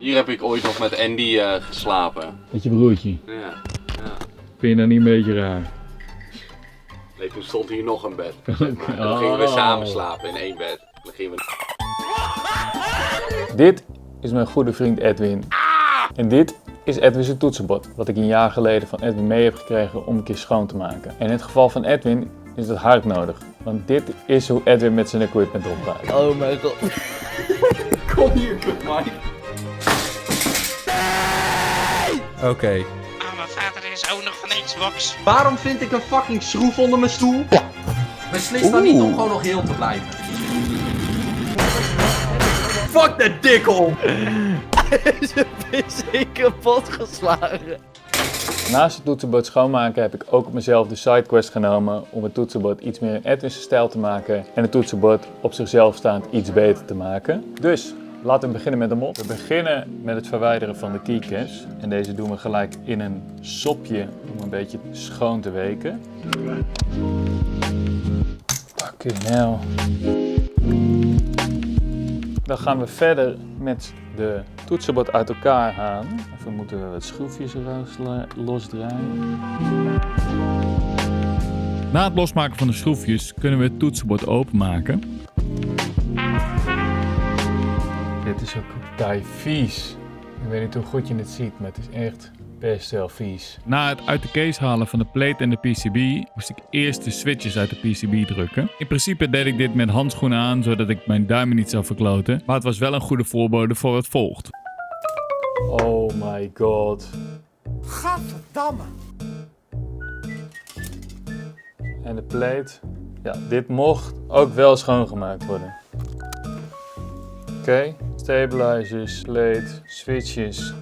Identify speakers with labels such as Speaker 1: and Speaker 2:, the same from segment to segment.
Speaker 1: Hier heb ik ooit nog met Andy geslapen.
Speaker 2: Met je broertje.
Speaker 1: Ja.
Speaker 2: Vind je dat niet een beetje raar?
Speaker 1: Nee, toen stond hier nog een bed.
Speaker 2: Okay.
Speaker 1: En dan gingen we samen slapen in één bed. Dan gingen we...
Speaker 2: Dit is mijn goede vriend Edwin. En dit is Edwin's toetsenbord. Wat ik een jaar geleden van Edwin mee heb gekregen om een keer schoon te maken. En in het geval van Edwin is het hard nodig. Want dit is hoe Edwin met zijn equipment omgaat.
Speaker 3: Oh mijn god.
Speaker 1: Kom hier, Mike.
Speaker 3: Oké.
Speaker 4: Mijn vader is ook nog van Xbox.
Speaker 3: Waarom vind ik een fucking schroef onder mijn stoel? Ja. Beslis dan niet om gewoon nog heel te blijven. Fuck dat dikkel! Zijn pc kapot geslagen.
Speaker 2: Naast het toetsenbord schoonmaken heb ik ook op mezelf de sidequest genomen om het toetsenbord iets meer in Edwin's stijl te maken en het toetsenbord op zichzelf staand iets beter te maken. Dus laten we beginnen met de mop. We beginnen met het verwijderen van de keycaps en deze doen we gelijk in een sopje om een beetje schoon te weken. Fucking hell. Dan gaan we verder met de toetsenbord uit elkaar halen. Even moeten we wat schroefjes losdraaien. Na het losmaken van de schroefjes kunnen we het toetsenbord openmaken. Dit is ook taai vies. Ik weet niet hoe goed je het ziet, maar het is echt best wel vies. Na het uit de case halen van de plate en de PCB moest ik eerst de switches uit de PCB drukken. In principe deed ik dit met handschoenen aan, zodat ik mijn duimen niet zou verkloten. Maar het was wel een goede voorbode voor wat volgt. Oh my god.
Speaker 5: Gadverdamme.
Speaker 2: En de plate. Ja, dit mocht ook wel schoongemaakt worden. Oké. Stabilizers, plate, switches.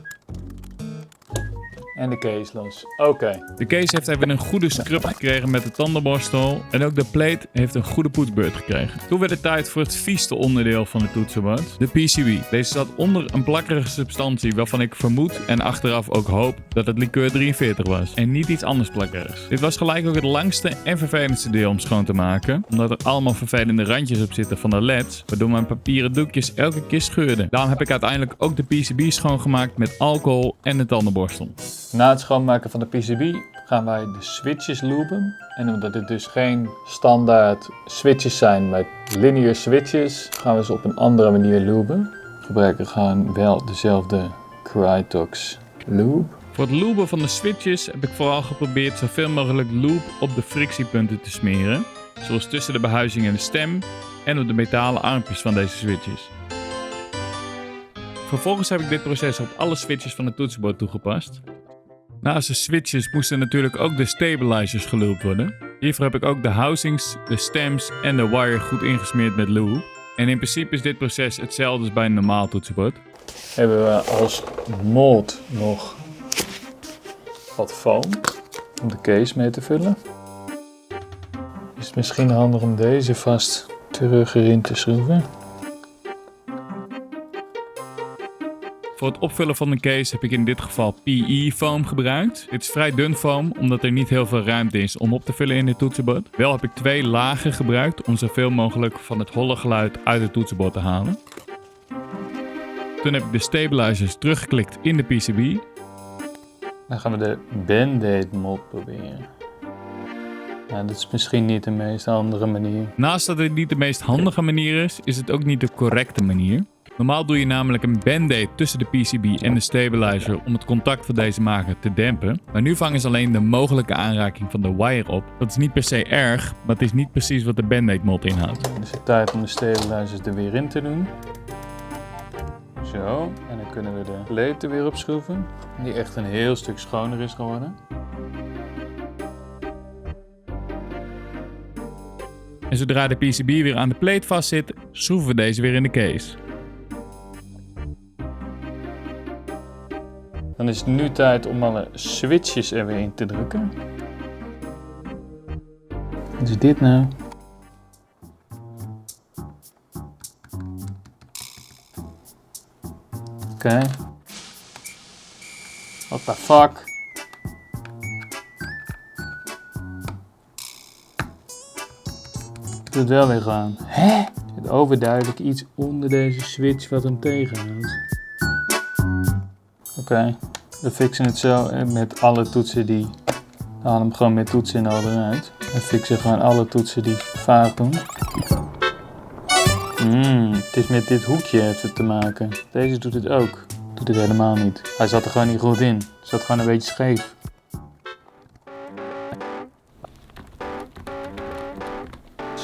Speaker 2: En de case los. Oké. De case heeft even een goede scrub gekregen met de tandenborstel. En ook de plate heeft een goede poetsbeurt gekregen. Toen werd het tijd voor het vieste onderdeel van de toetsenbord. De PCB. Deze zat onder een plakkerige substantie waarvan ik vermoed en achteraf ook hoop dat het liqueur 43 was. En niet iets anders plakkerigs. Dit was gelijk ook het langste en vervelendste deel om schoon te maken. Omdat er allemaal vervelende randjes op zitten van de LED's. Waardoor mijn papieren doekjes elke keer scheurden. Daarom heb ik uiteindelijk ook de PCB schoongemaakt met alcohol en de tandenborstel. Na het schoonmaken van de PCB gaan wij de switches loopen. En omdat dit dus geen standaard switches zijn met linear switches, gaan we ze op een andere manier loopen. We gebruiken gewoon wel dezelfde Krytox lube. Voor het loopen van de switches heb ik vooral geprobeerd zoveel mogelijk lube op de frictiepunten te smeren. Zoals tussen de behuizing en de stem en op de metalen armpjes van deze switches. Vervolgens heb ik dit proces op alle switches van het toetsenbord toegepast. Naast de switches moesten natuurlijk ook de stabilizers geloopt worden. Hiervoor heb ik ook de housings, de stems en de wire goed ingesmeerd met lube. En in principe is dit proces hetzelfde als bij een normaal toetsenbord. Hebben we als mold nog wat foam om de case mee te vullen. Is het misschien handig om deze vast terug erin te schroeven. Voor het opvullen van de case heb ik in dit geval PE-foam gebruikt. Dit is vrij dun foam, omdat er niet heel veel ruimte is om op te vullen in dit toetsenbord. Wel heb ik 2 lagen gebruikt om zoveel mogelijk van het holle geluid uit het toetsenbord te halen. Toen heb ik de stabilizers teruggeklikt in de PCB. Dan gaan we de Band-Aid mod proberen. Ja, dat is misschien niet de meest handige manier. Naast dat het niet de meest handige manier is, is het ook niet de correcte manier. Normaal doe je namelijk een band-aid tussen de PCB en de stabilizer om het contact van deze magen te dempen. Maar nu vangen ze alleen de mogelijke aanraking van de wire op. Dat is niet per se erg, maar het is niet precies wat de band-aid mod inhoudt. Het is tijd om de stabilizers er weer in te doen. Zo, en dan kunnen we de plate er weer op schroeven. Die echt een heel stuk schoner is geworden. En zodra de PCB weer aan de plate vastzit, schroeven we deze weer in de case. Dan is het nu tijd om alle switches er weer in te drukken. Wat is dit nou? Oké. What the fuck? Doe het wel weer aan. Hè? Er zit overduidelijk iets onder deze switch wat hem tegenhoudt. Oké. We fixen het zo met alle toetsen die... We halen hem gewoon met toetsen en al eruit. We fixen gewoon alle toetsen die fout doen. Het is met dit hoekje heeft het te maken. Deze doet het ook. Doet het helemaal niet. Hij zat er gewoon niet goed in. Zat gewoon een beetje scheef.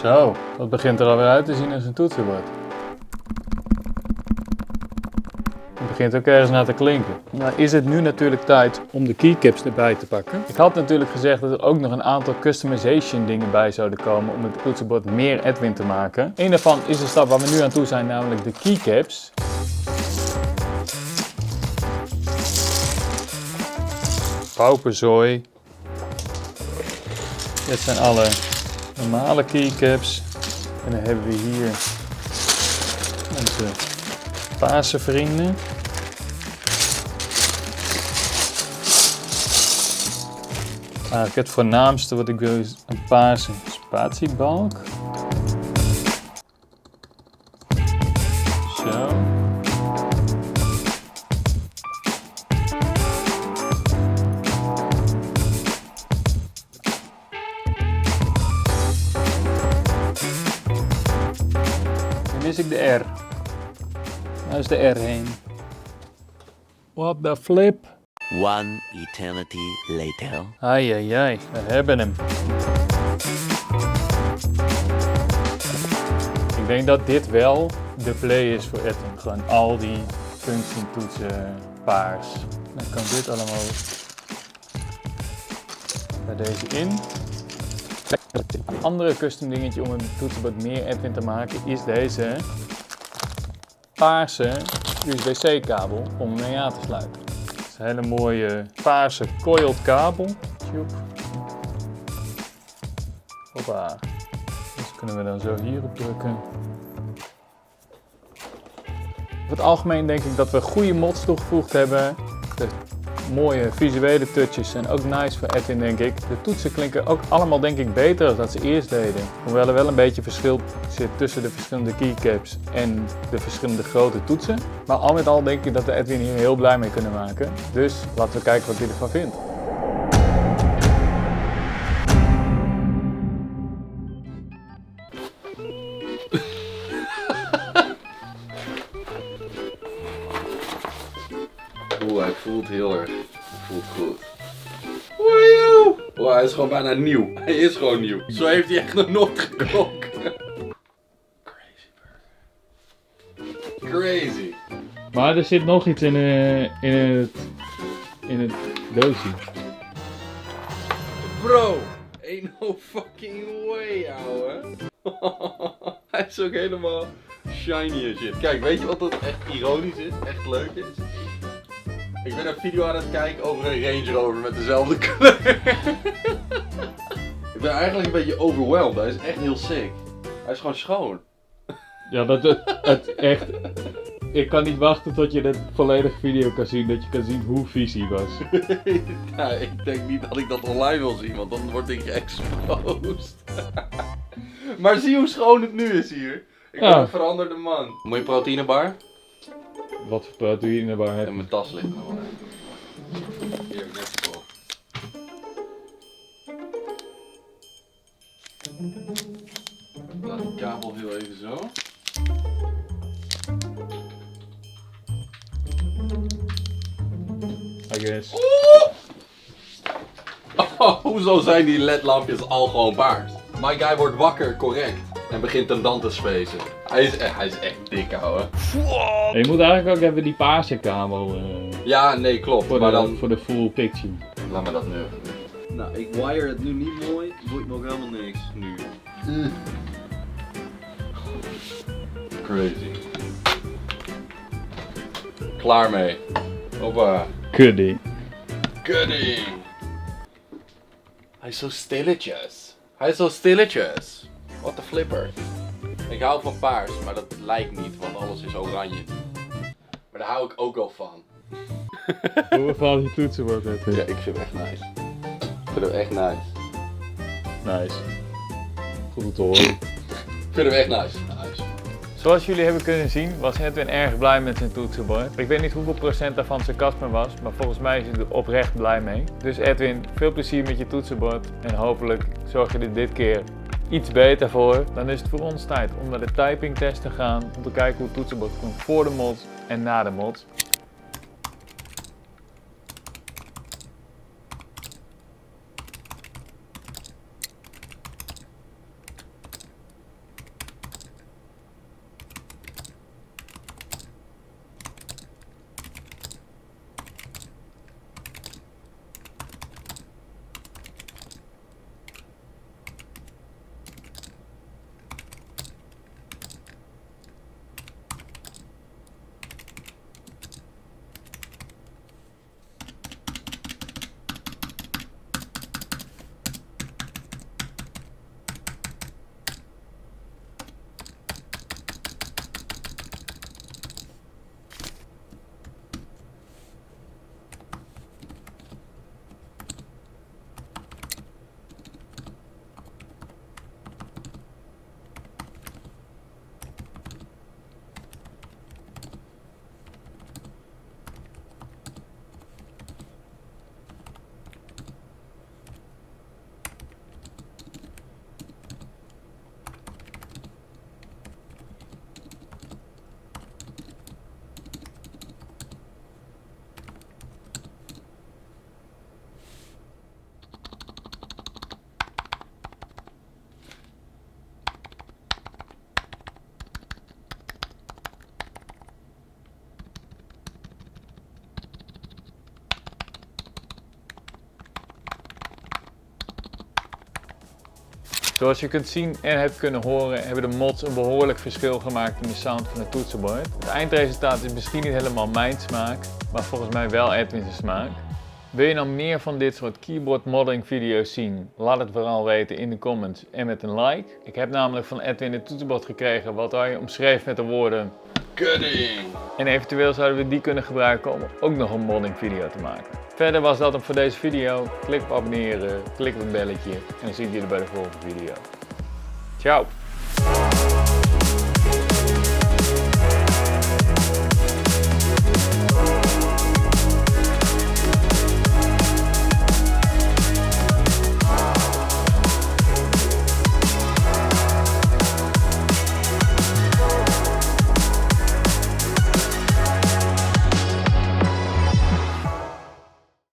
Speaker 2: Zo, dat begint er alweer uit te zien als een toetsenbord. Het begint ook ergens naar te klinken. Nou is het nu natuurlijk tijd om de keycaps erbij te pakken. Ik had natuurlijk gezegd dat er ook nog een aantal customization dingen bij zouden komen om het toetsenbord meer Edwin te maken. Eén daarvan is de stap waar we nu aan toe zijn, namelijk de keycaps. Pauperzooi. Dit zijn alle normale keycaps. En dan hebben we hier onze paarse vrienden. Eigenlijk het voornaamste wat ik wil is een paarse spatiebalk. Zo. Nu mis ik de R. Waar is de R heen? What the flip?
Speaker 6: One eternity later.
Speaker 2: Ai, ai, ai, we hebben hem. Ik denk dat dit wel de play is voor Edwin. Gewoon al die functietoetsen paars. Dan kan dit allemaal bij deze in. Een andere custom dingetje om een toetsenbord meer Edwin te maken is deze paarse USB-C kabel om hem mee aan te sluiten. Het is een hele mooie paarse coiled kabel. Tjoep. Hoppa. Dus kunnen we dan zo hierop drukken. Over het algemeen denk ik dat we goede mods toegevoegd hebben. De mooie visuele touches zijn ook nice voor Edwin, denk ik. De toetsen klinken ook allemaal denk ik beter dan dat ze eerst deden. Hoewel er wel een beetje verschil zit tussen de verschillende keycaps en de verschillende grote toetsen. Maar al met al denk ik dat we Edwin hier heel blij mee kunnen maken. Dus laten we kijken wat hij ervan vindt.
Speaker 1: Oeh, hij voelt heel erg. Hij voelt goed. Woejoe! Wow, hij is gewoon bijna nieuw. Hij is gewoon nieuw. Zo heeft hij echt nog nooit gekookt. Crazy burger. Crazy.
Speaker 2: Maar er zit nog iets in het doosje.
Speaker 1: Bro, ain't no fucking way, ouwe. Hij is ook helemaal shiny en shit. Kijk, weet je wat dat echt ironisch is? Echt leuk is? Ik ben een video aan het kijken over een Range Rover met dezelfde kleur. Ik ben eigenlijk een beetje overwhelmed. Hij is echt heel sick. Hij is gewoon schoon.
Speaker 2: Ja, het echt. Ik kan niet wachten tot je de volledige video kan zien, dat je kan zien hoe vies hij was.
Speaker 1: Ja, ik denk niet dat ik dat online wil zien, want dan word ik geëxposed. Maar zie hoe schoon het nu is hier. Ik ben een veranderde man. Moet je proteïnebar?
Speaker 2: Wat voor proteïnebar heb
Speaker 1: In
Speaker 2: je?
Speaker 1: mijn tas ligt nog wel. Hier, net zo. Laat die kabel heel even zo.
Speaker 2: I guess.
Speaker 1: Oh, hoezo zijn die ledlampjes al gewoon paars? My guy wordt wakker, correct. En begint een dan te spacen. Hij is echt dik, ouwe.
Speaker 2: Je moet eigenlijk ook even die paarse kabel
Speaker 1: Ja, nee, klopt. Maar dan...
Speaker 2: voor de full picture.
Speaker 1: Laat me dat nu even doen.
Speaker 7: Nou, ik wire het nu niet mooi, boeit me ook helemaal niks nu.
Speaker 1: Crazy. Klaar mee. Hoppa.
Speaker 2: Kuddy.
Speaker 1: Goodie. Hij is zo stilletjes. Hij is zo stilletjes. What the flipper. Ik hou van paars, maar dat lijkt niet, want alles is oranje. Maar daar hou ik ook wel van.
Speaker 2: Hoe bevalt je toetsenbord uit?
Speaker 1: Ja, ik vind hem echt nice. Ik vind hem echt nice.
Speaker 2: Nice. Goed om te horen.
Speaker 1: Ik vind hem echt nice. Nice.
Speaker 2: Zoals jullie hebben kunnen zien was Edwin erg blij met zijn toetsenbord. Ik weet niet hoeveel procent daarvan sarcasme was, maar volgens mij is hij er oprecht blij mee. Dus Edwin, veel plezier met je toetsenbord en hopelijk zorg je er dit keer iets beter voor. Dan is het voor ons tijd om naar de typingtest te gaan, om te kijken hoe het toetsenbord komt voor de mods en na de mods. Zoals je kunt zien en hebt kunnen horen, hebben de mods een behoorlijk verschil gemaakt in de sound van het toetsenbord. Het eindresultaat is misschien niet helemaal mijn smaak, maar volgens mij wel Edwin's smaak. Wil je nou meer van dit soort keyboard modding video's zien? Laat het vooral weten in de comments en met een like. Ik heb namelijk van Edwin het toetsenbord gekregen wat hij omschreef met de woorden
Speaker 1: Cutting!
Speaker 2: En eventueel zouden we die kunnen gebruiken om ook nog een modding video te maken. Verder was dat hem voor deze video. Klik op abonneren, klik op het belletje en dan zie ik jullie bij de volgende video. Ciao!